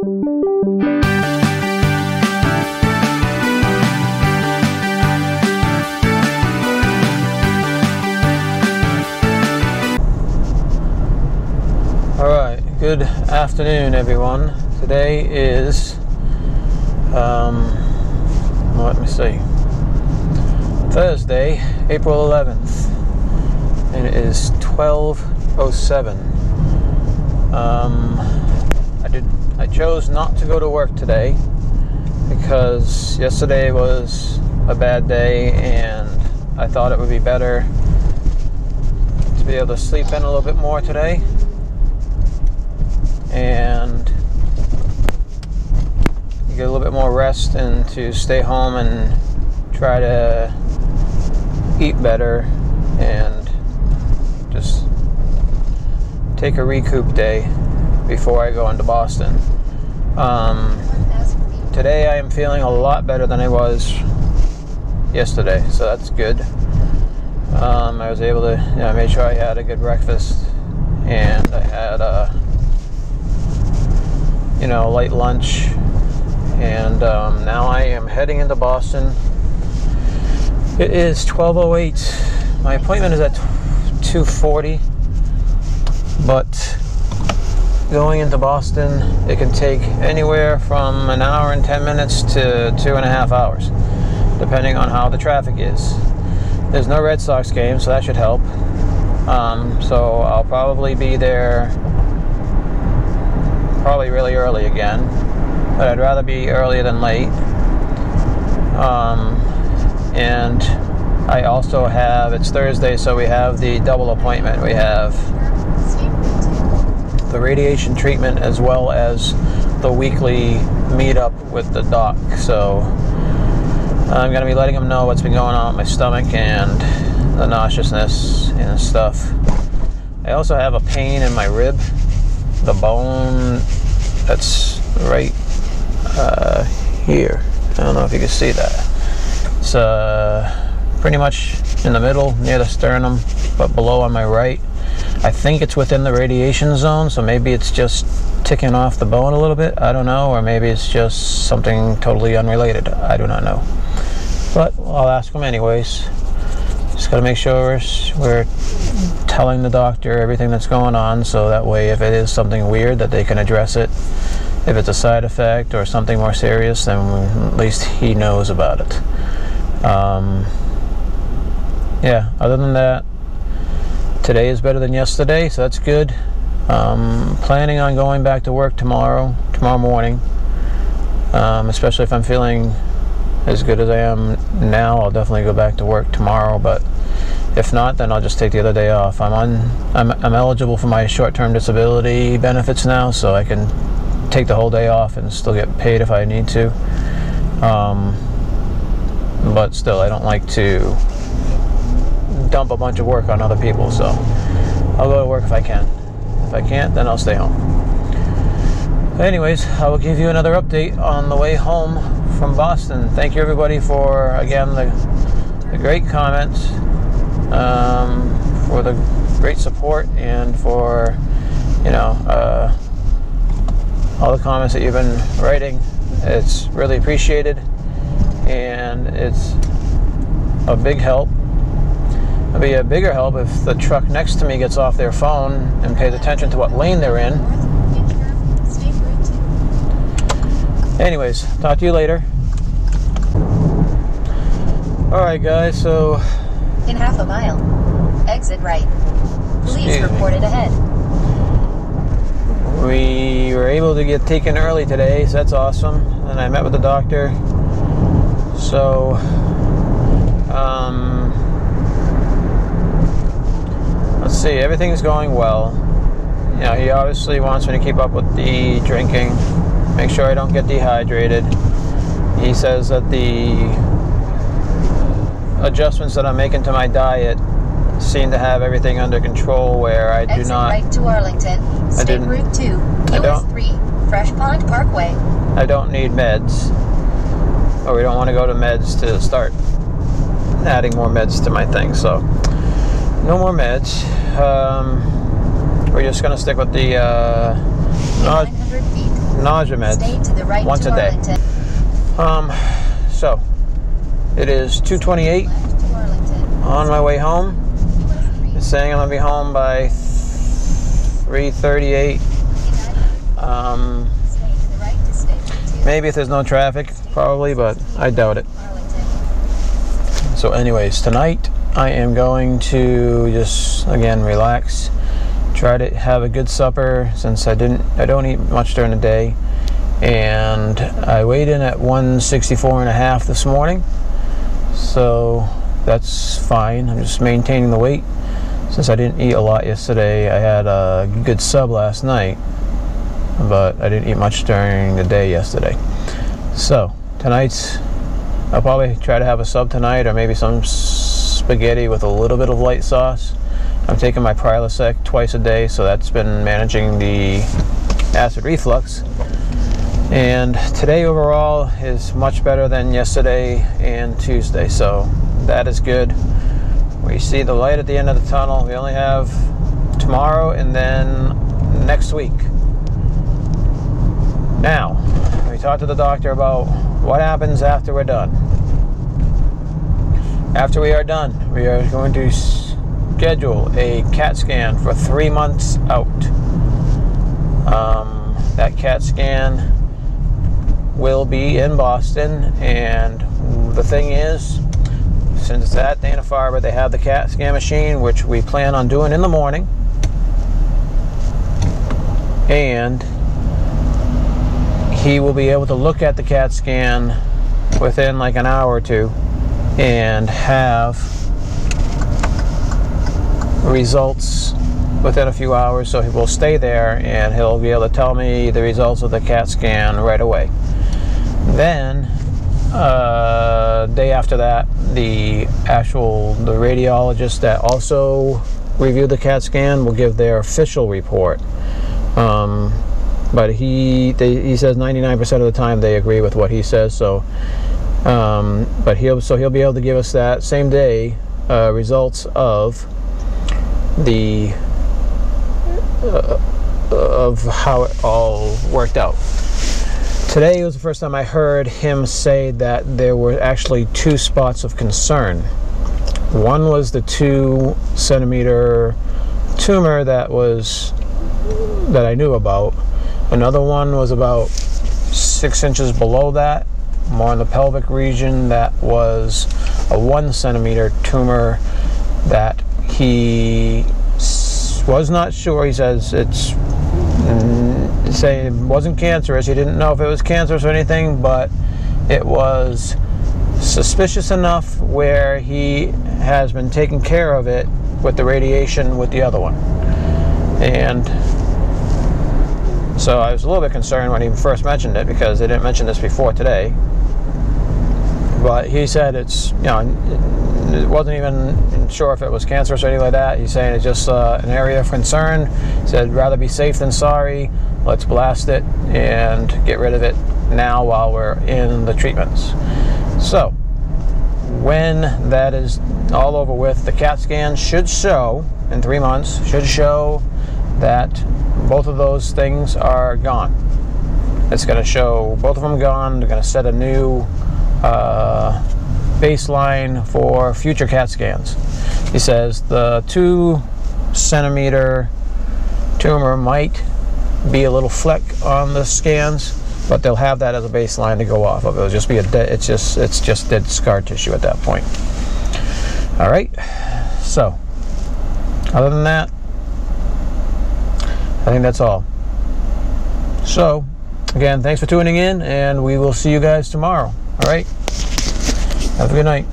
Alright, good afternoon everyone. Today is, let me see, Thursday, April 11th, and it is 12:07. I chose not to go to work today because yesterday was a bad day and I thought it would be better to be able to sleep in a little bit more today and get a little bit more rest and to stay home and try to eat better and just take a recoup day before I go into Boston. Today I am feeling a lot better than I was yesterday, so that's good. I was able to, I made sure I had a good breakfast and I had a light lunch, and now I am heading into Boston. It is 12:08. My appointment is at 2:40, but going into Boston, it can take anywhere from an hour and 10 minutes to 2.5 hours, depending on how the traffic is. There's no Red Sox game, so that should help. So I'll probably be there really early again, but I'd rather be earlier than late. And I also have, it's Thursday, so we have the double appointment. We have the radiation treatment as well as the weekly meetup with the doc. So I'm going to be letting him know what's been going on with my stomach and the nauseousness and stuff. I also have a pain in my rib, the bone that's right here. I don't know if you can see that. It's pretty much in the middle near the sternum, but below on my right. I think it's within the radiation zone, so maybe it's just ticking off the bone a little bit. I don't know, or maybe it's just something totally unrelated. I do not know. But I'll ask him anyways. Just gotta make sure we're telling the doctor everything that's going on, so that way if it is something weird that they can address it. If it's a side effect or something more serious, then at least he knows about it. Yeah, other than that, today is better than yesterday, so that's good. Planning on going back to work tomorrow morning, especially if I'm feeling as good as I am now. I'll definitely go back to work tomorrow, but if not, then I'll just take the other day off. I'm eligible for my short-term disability benefits now, so I can take the whole day off and still get paid if I need to. But still, I don't like to dump a bunch of work on other people, so I'll go to work if I can. If I can't, then I'll stay home. Anyways, I will give you another update on the way home from Boston. Thank you everybody for, again, the great comments, for the great support, and for all the comments that you've been writing. It's really appreciated, and it's a big help. It'll be a bigger help if the truck next to me gets off their phone and pays attention to what lane they're in. Anyways, talk to you later. Alright guys, so in half a mile, exit right. Police reported ahead. We were able to get taken early today, so that's awesome. And I met with the doctor. So let's see, everything's going well. He obviously wants me to keep up with the drinking, make sure I don't get dehydrated. He says that the adjustments that I'm making to my diet seem to have everything under control, where I do not. Exit right to Arlington, State Route 2, US 3, Fresh Pond Parkway. I don't need meds, or we don't want to go to meds to start adding more meds to my thing, so no more meds. We're just going to stick with the nausea meds Stay to the right once to a day. Arlington. So it is 2:28 Left to Arlington. on my way home. It's saying I'm gonna be home by 3:38. Stay to the right to station 2. Maybe if there's no traffic, probably, but I doubt it. Arlington. So anyways, tonight I am going to just, again, relax. Try to have a good supper since I don't eat much during the day. And I weighed in at 164.5 this morning. So that's fine. I'm just maintaining the weight. Since I didn't eat a lot yesterday, I had a good sub last night, but I didn't eat much during the day yesterday. So I'll probably try to have a sub tonight, or maybe some spaghetti with a little bit of light sauce. I'm taking my Prilosec twice a day, so that's been managing the acid reflux. And today overall is much better than yesterday and Tuesday, so that is good. We see the light at the end of the tunnel. We only have tomorrow and then next week. Now, we talked to the doctor about what happens after we're done. After we are done, we are going to schedule a CAT scan for 3 months out. That CAT scan will be in Boston, and the thing is, since it's at Dana-Farber, they have the CAT scan machine, which we plan on doing in the morning, and he will be able to look at the CAT scan within like an hour or two and have results within a few hours. So he will stay there and he'll be able to tell me the results of the CAT scan right away. Then day after that, the radiologist that also reviewed the CAT scan will give their official report. But he says 99% of the time they agree with what he says. So, but he'll be able to give us that same day results of the of how it all worked out. Today was the first time I heard him say that there were actually 2 spots of concern. One was the 2-centimeter tumor that I knew about. Another one was about 6 inches below that, more in the pelvic region, that was a 1-centimeter tumor that he was not sure. He says it's saying it wasn't cancerous. He didn't know if it was cancerous or anything, but it was suspicious enough where he has been taking care of it with the radiation with the other one. And so I was a little bit concerned when he first mentioned it, because they didn't mention this before today. But he said it's, it wasn't even sure if it was cancerous or anything like that. He's saying it's just an area of concern. He said rather be safe than sorry. Let's blast it and get rid of it now while we're in the treatments. So when that is all over with, the CAT scan should show, in 3 months, should show that both of those things are gone. It's going to show both of them gone. They're going to set a new baseline for future CAT scans. He says the 2-centimeter tumor might be a little fleck on the scans, but they'll have that as a baseline to go off of. It'll just be it's just dead scar tissue at that point. All right. So other than that, I think that's all. So again, thanks for tuning in, and we will see you guys tomorrow. All right. Have a good night.